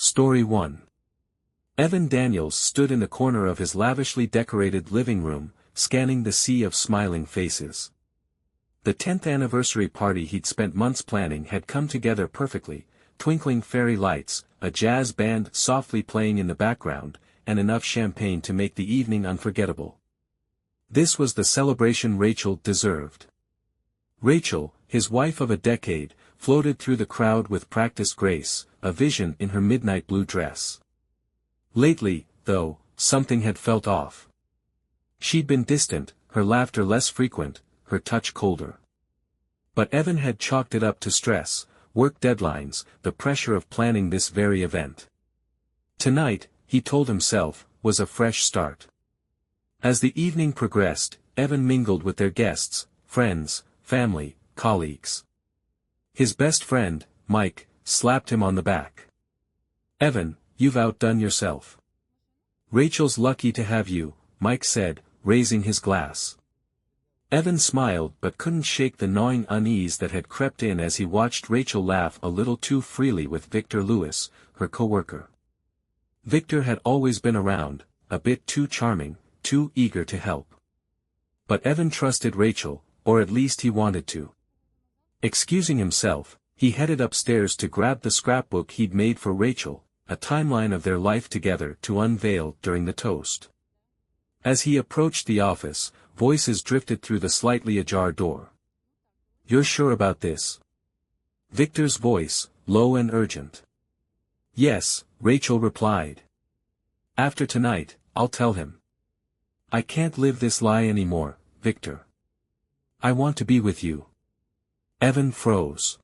Story 1. Evan Daniels stood in the corner of his lavishly decorated living room, scanning the sea of smiling faces. The 10th anniversary party he'd spent months planning had come together perfectly, twinkling fairy lights, a jazz band softly playing in the background, and enough champagne to make the evening unforgettable. This was the celebration Rachel deserved. Rachel, his wife of a decade, floated through the crowd with practiced grace, a vision in her midnight blue dress. Lately, though, something had felt off. She'd been distant, her laughter less frequent, her touch colder. But Evan had chalked it up to stress, work deadlines, the pressure of planning this very event. Tonight, he told himself, was a fresh start. As the evening progressed, Evan mingled with their guests, friends, family, colleagues. His best friend, Mike, slapped him on the back. "Evan, you've outdone yourself." "Rachel's lucky to have you," Mike said, raising his glass. Evan smiled but couldn't shake the gnawing unease that had crept in as he watched Rachel laugh a little too freely with Victor Lewis, her co-worker. Victor had always been around, a bit too charming, too eager to help. But Evan trusted Rachel, or at least he wanted to. Excusing himself, he headed upstairs to grab the scrapbook he'd made for Rachel, a timeline of their life together to unveil during the toast. As he approached the office, voices drifted through the slightly ajar door. "You're sure about this?" Victor's voice, low and urgent. "Yes," Rachel replied. "After tonight, I'll tell him. I can't live this lie anymore, Victor. I want to be with you." Evan froze.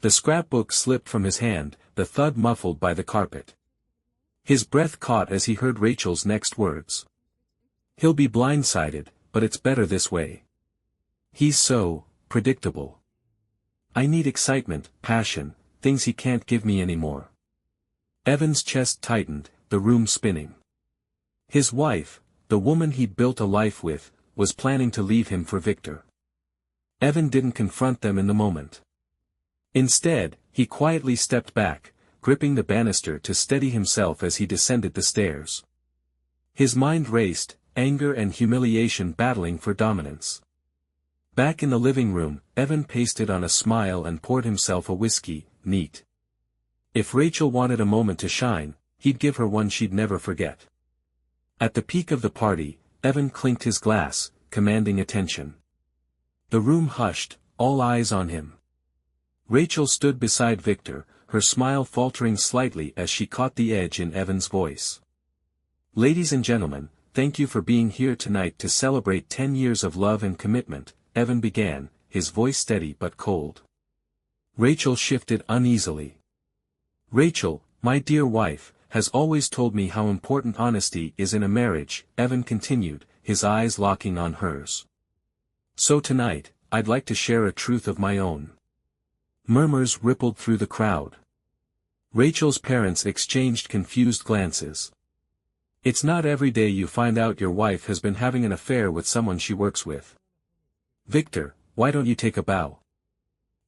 The scrapbook slipped from his hand, the thud muffled by the carpet. His breath caught as he heard Rachel's next words. "He'll be blindsided, but it's better this way. He's so predictable. I need excitement, passion, things he can't give me anymore." Evan's chest tightened, the room spinning. His wife, the woman he'd built a life with, was planning to leave him for Victor. Evan didn't confront them in the moment. Instead, he quietly stepped back, gripping the banister to steady himself as he descended the stairs. His mind raced, anger and humiliation battling for dominance. Back in the living room, Evan pasted on a smile and poured himself a whiskey, neat. If Rachel wanted a moment to shine, he'd give her one she'd never forget. At the peak of the party, Evan clinked his glass, commanding attention. The room hushed, all eyes on him. Rachel stood beside Victor, her smile faltering slightly as she caught the edge in Evan's voice. "Ladies and gentlemen, thank you for being here tonight to celebrate 10 years of love and commitment," Evan began, his voice steady but cold. Rachel shifted uneasily. "Rachel, my dear wife, has always told me how important honesty is in a marriage," Evan continued, his eyes locking on hers. "So tonight, I'd like to share a truth of my own." Murmurs rippled through the crowd. Rachel's parents exchanged confused glances. "It's not every day you find out your wife has been having an affair with someone she works with. Victor, why don't you take a bow?"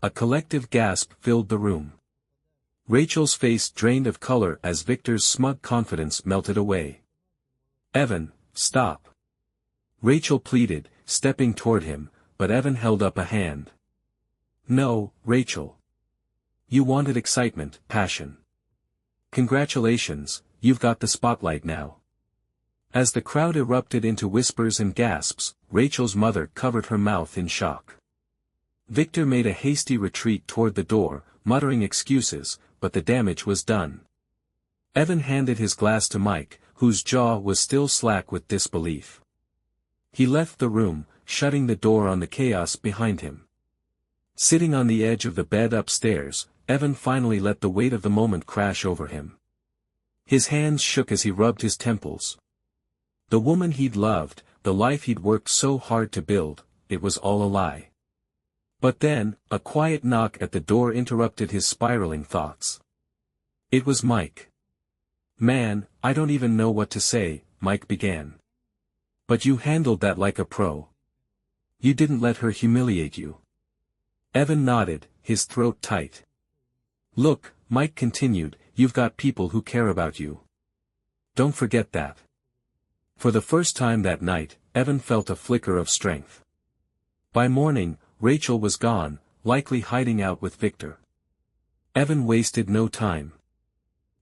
A collective gasp filled the room. Rachel's face drained of color as Victor's smug confidence melted away. "Evan, stop." Rachel pleaded, stepping toward him, but Evan held up a hand. "No, Rachel. You wanted excitement, passion. Congratulations, you've got the spotlight now." As the crowd erupted into whispers and gasps, Rachel's mother covered her mouth in shock. Victor made a hasty retreat toward the door, muttering excuses, but the damage was done. Evan handed his glass to Mike, whose jaw was still slack with disbelief. He left the room, shutting the door on the chaos behind him. Sitting on the edge of the bed upstairs, Evan finally let the weight of the moment crash over him. His hands shook as he rubbed his temples. The woman he'd loved, the life he'd worked so hard to build, it was all a lie. But then, a quiet knock at the door interrupted his spiraling thoughts. It was Mike. "Man, I don't even know what to say," Mike began. "But you handled that like a pro. You didn't let her humiliate you." Evan nodded, his throat tight. "Look," Mike continued, you've got people who care about you. Don't forget that. For the first time that night, Evan felt a flicker of strength. By morning, Rachel was gone, likely hiding out with Victor. Evan wasted no time.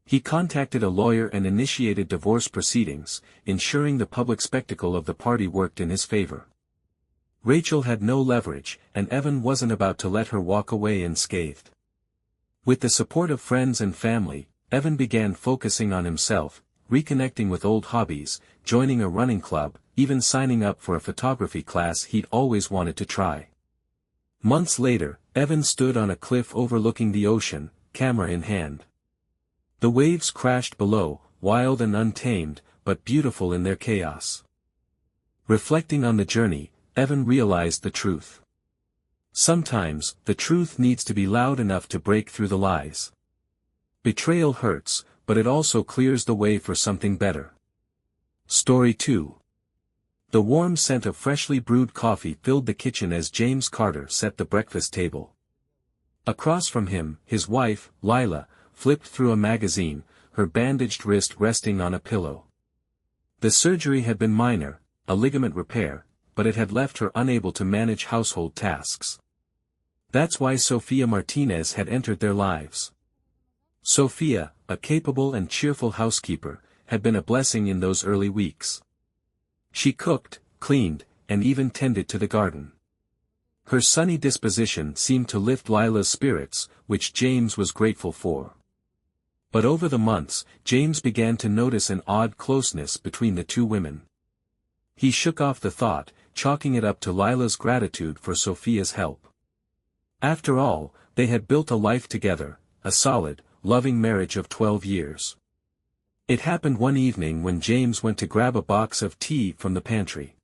He contacted a lawyer and initiated divorce proceedings, ensuring the public spectacle of the party worked in his favor. Rachel had no leverage, and Evan wasn't about to let her walk away unscathed. With the support of friends and family, Evan began focusing on himself, reconnecting with old hobbies, joining a running club, even signing up for a photography class he'd always wanted to try. Months later, Evan stood on a cliff overlooking the ocean, camera in hand. The waves crashed below, wild and untamed, but beautiful in their chaos. Reflecting on the journey, Evan realized the truth. Sometimes, the truth needs to be loud enough to break through the lies. Betrayal hurts, but it also clears the way for something better. Story 2. The warm scent of freshly brewed coffee filled the kitchen as James Carter set the breakfast table. Across from him, his wife, Lila, flipped through a magazine, her bandaged wrist resting on a pillow. The surgery had been minor, a ligament repair, but it had left her unable to manage household tasks. That's why Sofia Martinez had entered their lives. Sofia, a capable and cheerful housekeeper, had been a blessing in those early weeks. She cooked, cleaned, and even tended to the garden. Her sunny disposition seemed to lift Lila's spirits, which James was grateful for. But over the months, James began to notice an odd closeness between the two women. He shook off the thought, chalking it up to Lila's gratitude for Sofia's help. After all, they had built a life together, a solid, loving marriage of 12 years. It happened one evening when James went to grab a box of tea from the pantry.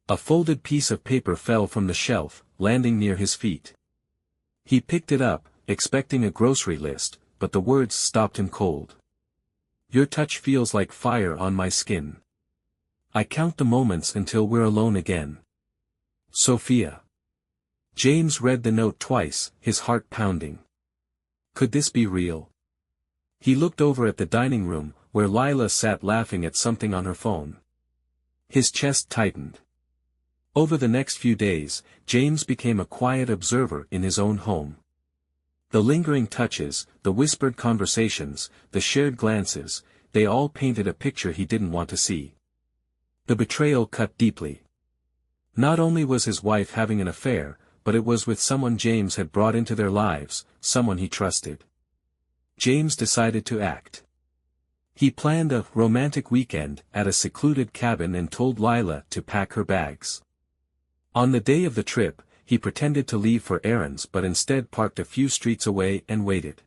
A folded piece of paper fell from the shelf, landing near his feet. He picked it up, expecting a grocery list, but the words stopped him cold. Your touch feels like fire on my skin. I count the moments until we're alone again. Sofia. James read the note twice, his heart pounding. Could this be real? He looked over at the dining room, where Lila sat laughing at something on her phone. His chest tightened. Over the next few days, James became a quiet observer in his own home. The lingering touches, the whispered conversations, the shared glances, they all painted a picture he didn't want to see. The betrayal cut deeply. Not only was his wife having an affair, but it was with someone James had brought into their lives, someone he trusted. James decided to act. He planned a romantic weekend at a secluded cabin and told Lila to pack her bags. On the day of the trip, he pretended to leave for errands but instead parked a few streets away and waited.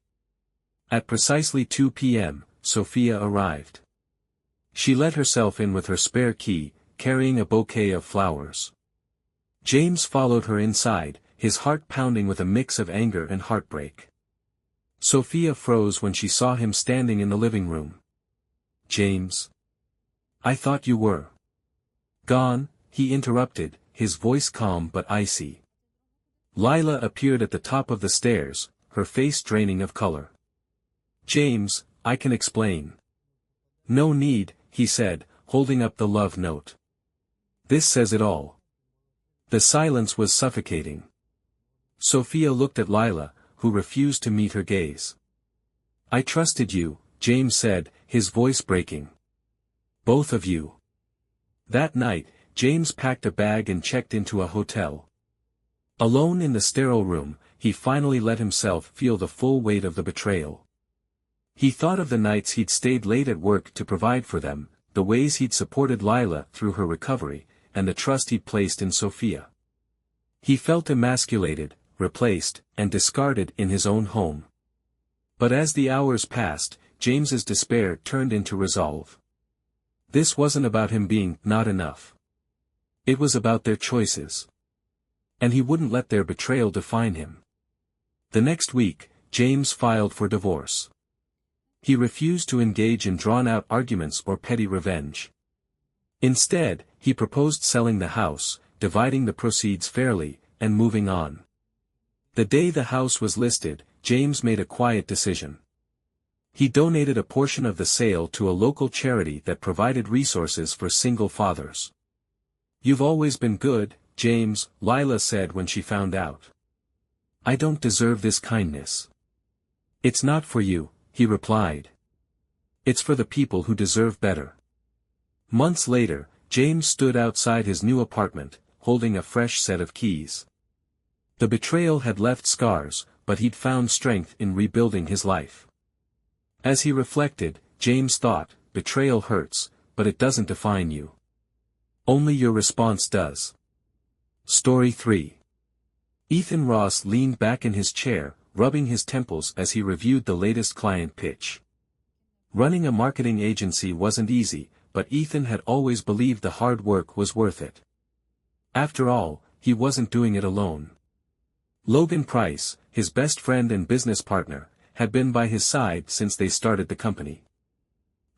At precisely 2 p.m., Sofia arrived. She let herself in with her spare key, carrying a bouquet of flowers. James followed her inside, his heart pounding with a mix of anger and heartbreak. Sofia froze when she saw him standing in the living room. James. I thought you were gone, he interrupted, his voice calm but icy. Lila appeared at the top of the stairs, her face draining of color. James, I can explain. No need, he said, holding up the love note. This says it all. The silence was suffocating. Sofia looked at Lila, who refused to meet her gaze. I trusted you, James said, his voice breaking. Both of you. That night, James packed a bag and checked into a hotel. Alone in the sterile room, he finally let himself feel the full weight of the betrayal. He thought of the nights he'd stayed late at work to provide for them, the ways he'd supported Lila through her recovery, and the trust he'd placed in Sofia. He felt emasculated, replaced, and discarded in his own home. But as the hours passed, James's despair turned into resolve. This wasn't about him being not enough. It was about their choices. And he wouldn't let their betrayal define him. The next week, James filed for divorce. He refused to engage in drawn-out arguments or petty revenge. Instead, he proposed selling the house, dividing the proceeds fairly, and moving on. The day the house was listed, James made a quiet decision. He donated a portion of the sale to a local charity that provided resources for single fathers. "You've always been good, James," Lila said when she found out. "I don't deserve this kindness." "It's not for you," he replied. "It's for the people who deserve better." Months later, James stood outside his new apartment, holding a fresh set of keys. The betrayal had left scars, but he'd found strength in rebuilding his life. As he reflected, James thought, betrayal hurts, but it doesn't define you. Only your response does. Story 3. Ethan Ross leaned back in his chair, rubbing his temples as he reviewed the latest client pitch. Running a marketing agency wasn't easy, but Ethan had always believed the hard work was worth it. After all, he wasn't doing it alone. Logan Price, his best friend and business partner, had been by his side since they started the company.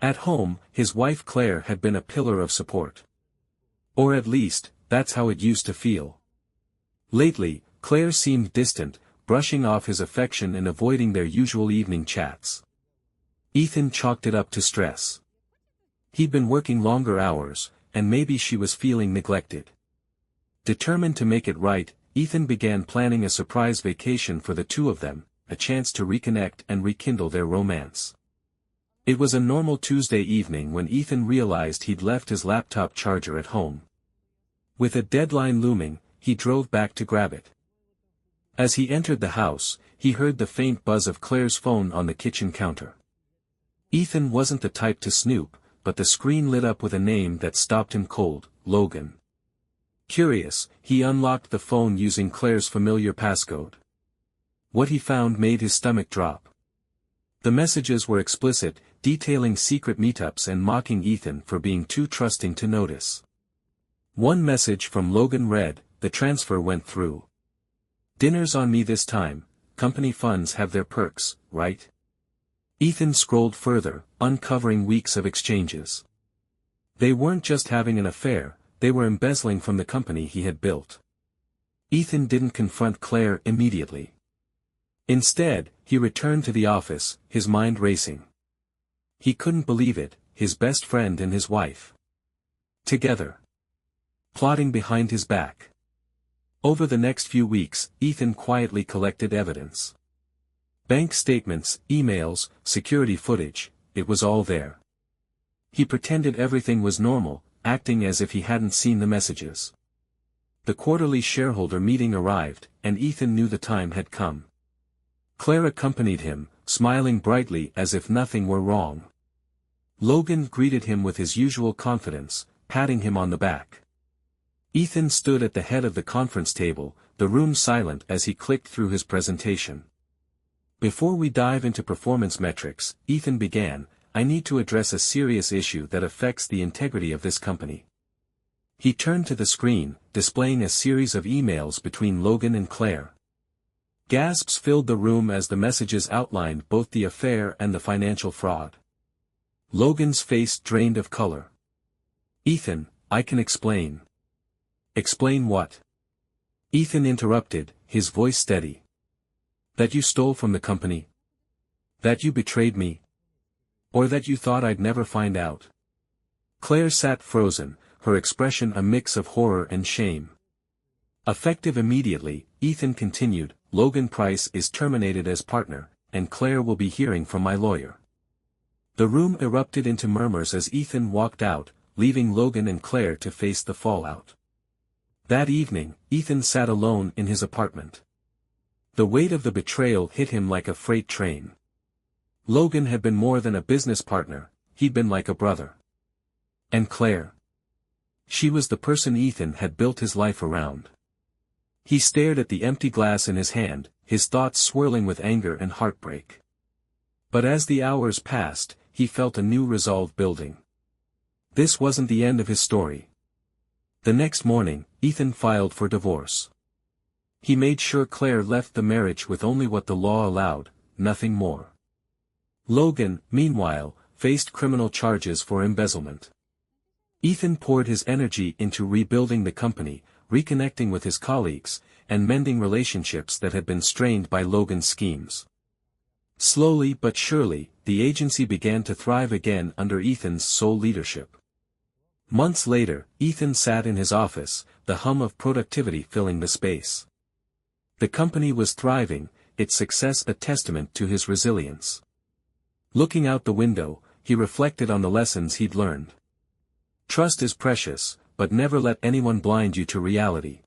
At home, his wife Claire had been a pillar of support. Or at least, that's how it used to feel. Lately, Claire seemed distant, brushing off his affection and avoiding their usual evening chats. Ethan chalked it up to stress. He'd been working longer hours, and maybe she was feeling neglected. Determined to make it right, Ethan began planning a surprise vacation for the two of them, a chance to reconnect and rekindle their romance. It was a normal Tuesday evening when Ethan realized he'd left his laptop charger at home. With a deadline looming, he drove back to grab it. As he entered the house, he heard the faint buzz of Claire's phone on the kitchen counter. Ethan wasn't the type to snoop, but the screen lit up with a name that stopped him cold, Logan. Curious, he unlocked the phone using Claire's familiar passcode. What he found made his stomach drop. The messages were explicit, detailing secret meetups and mocking Ethan for being too trusting to notice. One message from Logan read, "The transfer went through. Dinner's on me this time, company funds have their perks, right?" Ethan scrolled further, uncovering weeks of exchanges. They weren't just having an affair, they were embezzling from the company he had built. Ethan didn't confront Claire immediately. Instead, he returned to the office, his mind racing. He couldn't believe it, his best friend and his wife. Together. Plotting behind his back. Over the next few weeks, Ethan quietly collected evidence. Bank statements, emails, security footage, it was all there. He pretended everything was normal, acting as if he hadn't seen the messages. The quarterly shareholder meeting arrived, and Ethan knew the time had come. Claire accompanied him, smiling brightly as if nothing were wrong. Logan greeted him with his usual confidence, patting him on the back. Ethan stood at the head of the conference table, the room silent as he clicked through his presentation. "Before we dive into performance metrics," Ethan began, "I need to address a serious issue that affects the integrity of this company." He turned to the screen, displaying a series of emails between Logan and Claire. Gasps filled the room as the messages outlined both the affair and the financial fraud. Logan's face drained of color. "Ethan, I can explain." "Explain what?" Ethan interrupted, his voice steady. "That you stole from the company? That you betrayed me? Or that you thought I'd never find out?" Claire sat frozen, her expression a mix of horror and shame. Effective immediately, Ethan continued, "Logan Price is terminated as partner, and Claire will be hearing from my lawyer." The room erupted into murmurs as Ethan walked out, leaving Logan and Claire to face the fallout. That evening, Ethan sat alone in his apartment. The weight of the betrayal hit him like a freight train. Logan had been more than a business partner, he'd been like a brother. And Claire? She was the person Ethan had built his life around. He stared at the empty glass in his hand, his thoughts swirling with anger and heartbreak. But as the hours passed, he felt a new resolve building. This wasn't the end of his story. The next morning, Ethan filed for divorce. He made sure Claire left the marriage with only what the law allowed, nothing more. Logan, meanwhile, faced criminal charges for embezzlement. Ethan poured his energy into rebuilding the company, reconnecting with his colleagues, and mending relationships that had been strained by Logan's schemes. Slowly but surely, the agency began to thrive again under Ethan's sole leadership. Months later, Ethan sat in his office, the hum of productivity filling the space. The company was thriving, its success a testament to his resilience. Looking out the window, he reflected on the lessons he'd learned. Trust is precious, but never let anyone blind you to reality.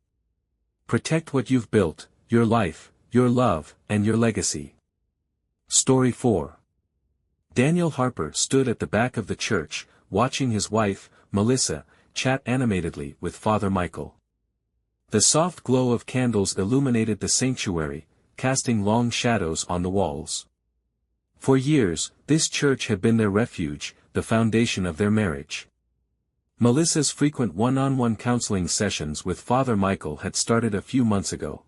Protect what you've built, your life, your love, and your legacy. Story 4. Daniel Harper stood at the back of the church, watching his wife, Melissa, chat animatedly with Father Michael. The soft glow of candles illuminated the sanctuary, casting long shadows on the walls. For years, this church had been their refuge, the foundation of their marriage. Melissa's frequent one-on-one counseling sessions with Father Michael had started a few months ago.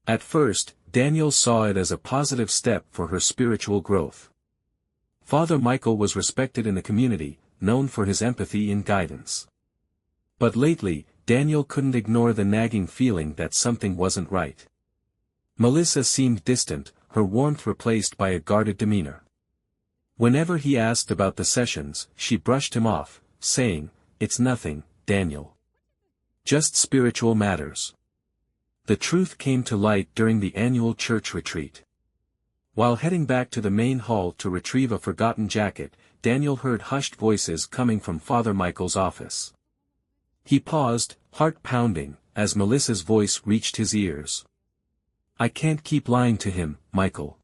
At first, Daniel saw it as a positive step for her spiritual growth. Father Michael was respected in the community, known for his empathy and guidance. But lately, Daniel couldn't ignore the nagging feeling that something wasn't right. Melissa seemed distant, her warmth replaced by a guarded demeanor. Whenever he asked about the sessions, she brushed him off, saying, "It's nothing, Daniel. Just spiritual matters." The truth came to light during the annual church retreat. While heading back to the main hall to retrieve a forgotten jacket, Daniel heard hushed voices coming from Father Michael's office. He paused, heart pounding, as Melissa's voice reached his ears. "I can't keep lying to him, Michael.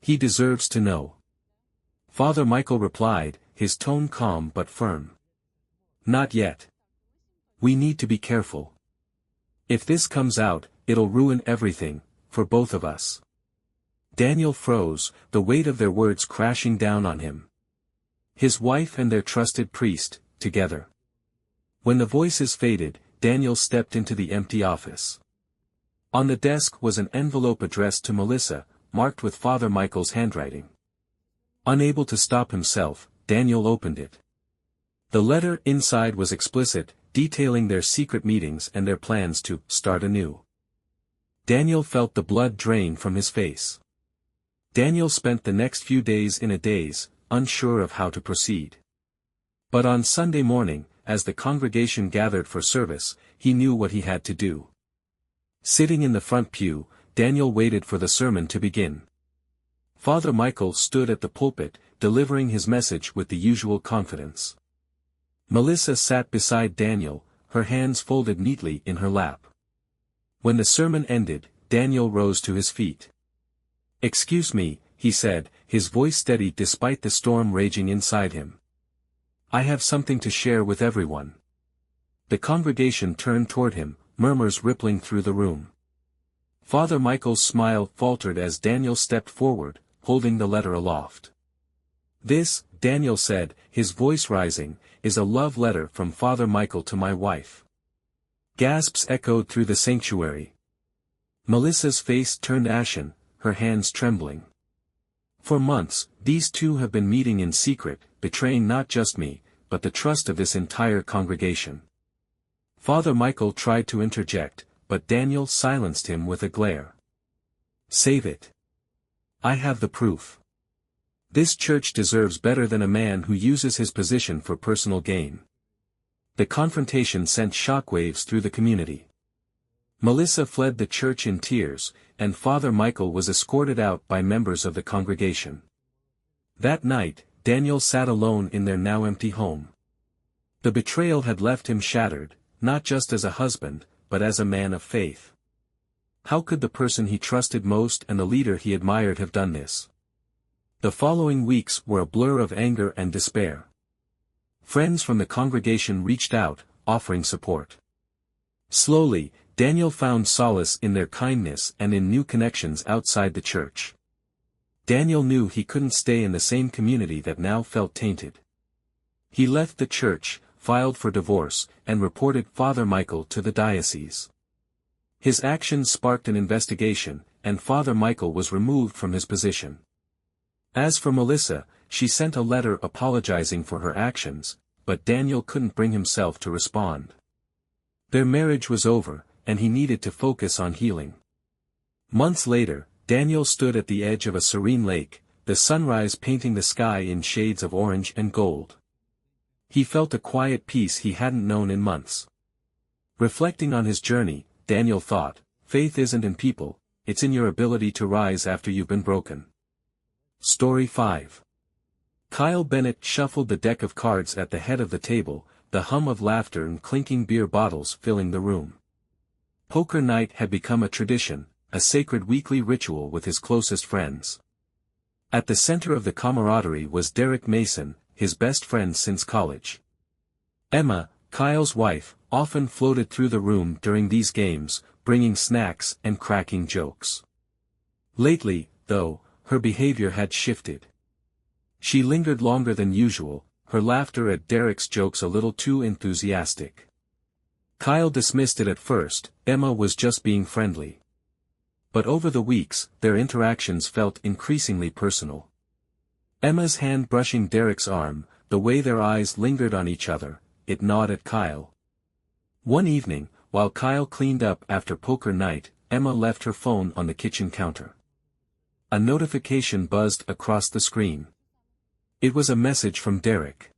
He deserves to know." Father Michael replied, his tone calm but firm. "Not yet. We need to be careful. If this comes out, it'll ruin everything, for both of us." Daniel froze, the weight of their words crashing down on him. His wife and their trusted priest, together. When the voices faded, Daniel stepped into the empty office. On the desk was an envelope addressed to Melissa, marked with Father Michael's handwriting. Unable to stop himself, Daniel opened it. The letter inside was explicit, detailing their secret meetings and their plans to start anew. Daniel felt the blood drain from his face. Daniel spent the next few days in a daze, unsure of how to proceed. But on Sunday morning, as the congregation gathered for service, he knew what he had to do. Sitting in the front pew, Daniel waited for the sermon to begin. Father Michael stood at the pulpit, delivering his message with the usual confidence. Melissa sat beside Daniel, her hands folded neatly in her lap. When the sermon ended, Daniel rose to his feet. "Excuse me," he said, his voice steady despite the storm raging inside him. "I have something to share with everyone." The congregation turned toward him, murmurs rippling through the room. Father Michael's smile faltered as Daniel stepped forward, holding the letter aloft. "This," Daniel said, his voice rising, "is a love letter from Father Michael to my wife." Gasps echoed through the sanctuary. Melissa's face turned ashen, her hands trembling. For months, these two have been meeting in secret, betraying not just me, but the trust of this entire congregation. Father Michael tried to interject, but Daniel silenced him with a glare. "Save it. I have the proof. This church deserves better than a man who uses his position for personal gain." The confrontation sent shockwaves through the community. Melissa fled the church in tears, and Father Michael was escorted out by members of the congregation. That night, Daniel sat alone in their now empty home. The betrayal had left him shattered, not just as a husband, but as a man of faith. How could the person he trusted most and the leader he admired have done this? The following weeks were a blur of anger and despair. Friends from the congregation reached out, offering support. Slowly, Daniel found solace in their kindness and in new connections outside the church. Daniel knew he couldn't stay in the same community that now felt tainted. He left the church, filed for divorce, and reported Father Michael to the diocese. His actions sparked an investigation, and Father Michael was removed from his position. As for Melissa, she sent a letter apologizing for her actions, but Daniel couldn't bring himself to respond. Their marriage was over, and he needed to focus on healing. Months later, Daniel stood at the edge of a serene lake, the sunrise painting the sky in shades of orange and gold. He felt a quiet peace he hadn't known in months. Reflecting on his journey, Daniel thought, faith isn't in people, it's in your ability to rise after you've been broken. Story 5. Kyle Bennett shuffled the deck of cards at the head of the table, the hum of laughter and clinking beer bottles filling the room. Poker night had become a tradition, a sacred weekly ritual with his closest friends. At the center of the camaraderie was Derek Mason, his best friend since college. Emma, Kyle's wife, often floated through the room during these games, bringing snacks and cracking jokes. Lately, though, her behavior had shifted. She lingered longer than usual, her laughter at Derek's jokes a little too enthusiastic. Kyle dismissed it at first, Emma was just being friendly. But over the weeks, their interactions felt increasingly personal. Emma's hand brushing Derek's arm, the way their eyes lingered on each other, it gnawed at Kyle. One evening, while Kyle cleaned up after poker night, Emma left her phone on the kitchen counter. A notification buzzed across the screen. It was a message from Derek.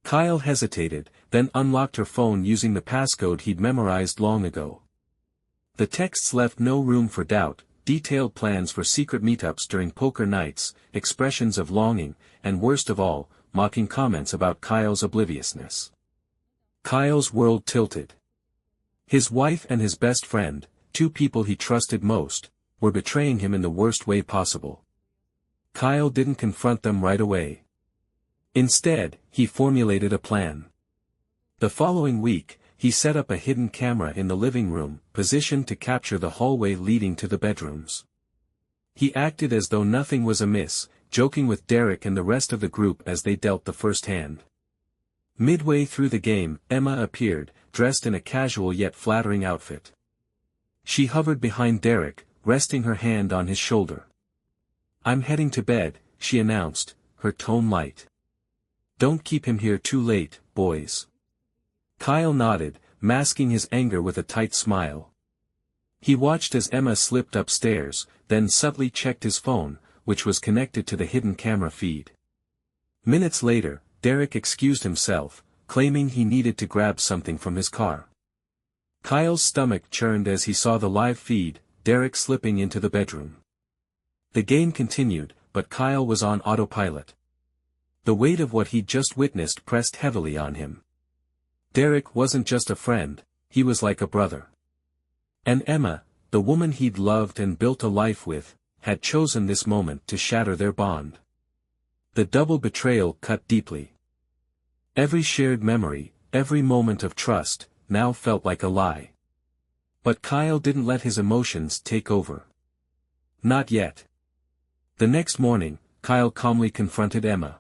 Kyle hesitated, then unlocked her phone using the passcode he'd memorized long ago. The texts left no room for doubt, detailed plans for secret meetups during poker nights, expressions of longing, and worst of all, mocking comments about Kyle's obliviousness. Kyle's world tilted. His wife and his best friend, two people he trusted most, were betraying him in the worst way possible. Kyle didn't confront them right away. Instead, he formulated a plan. The following week, he set up a hidden camera in the living room, positioned to capture the hallway leading to the bedrooms. He acted as though nothing was amiss, joking with Derek and the rest of the group as they dealt the first hand. Midway through the game, Emma appeared, dressed in a casual yet flattering outfit. She hovered behind Derek, resting her hand on his shoulder. "I'm heading to bed," she announced, her tone light. "Don't keep him here too late, boys." Kyle nodded, masking his anger with a tight smile. He watched as Emma slipped upstairs, then subtly checked his phone, which was connected to the hidden camera feed. Minutes later, Derek excused himself, claiming he needed to grab something from his car. Kyle's stomach churned as he saw the live feed, Derek slipping into the bedroom. The game continued, but Kyle was on autopilot. The weight of what he'd just witnessed pressed heavily on him. Derek wasn't just a friend, he was like a brother. And Emma, the woman he'd loved and built a life with, had chosen this moment to shatter their bond. The double betrayal cut deeply. Every shared memory, every moment of trust, now felt like a lie. But Kyle didn't let his emotions take over. Not yet. The next morning, Kyle calmly confronted Emma.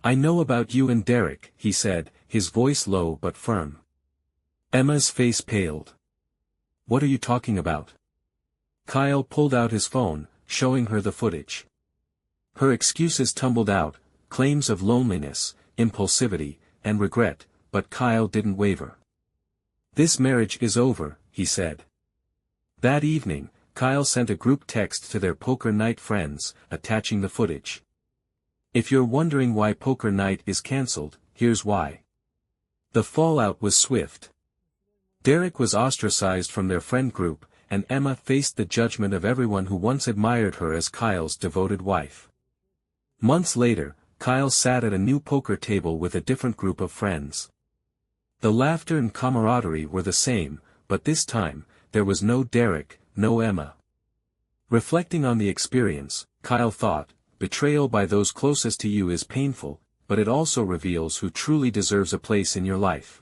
"I know about you and Derek," he said, his voice low but firm. Emma's face paled. "What are you talking about?" Kyle pulled out his phone, showing her the footage. Her excuses tumbled out, claims of loneliness, impulsivity, and regret, but Kyle didn't waver. "This marriage is over," he said. That evening, Kyle sent a group text to their poker night friends, attaching the footage. If you're wondering why poker night is cancelled, here's why. The fallout was swift. Derek was ostracized from their friend group, and Emma faced the judgment of everyone who once admired her as Kyle's devoted wife. Months later, Kyle sat at a new poker table with a different group of friends. The laughter and camaraderie were the same, but this time, there was no Derek, no Emma. Reflecting on the experience, Kyle thought, betrayal by those closest to you is painful, but it also reveals who truly deserves a place in your life.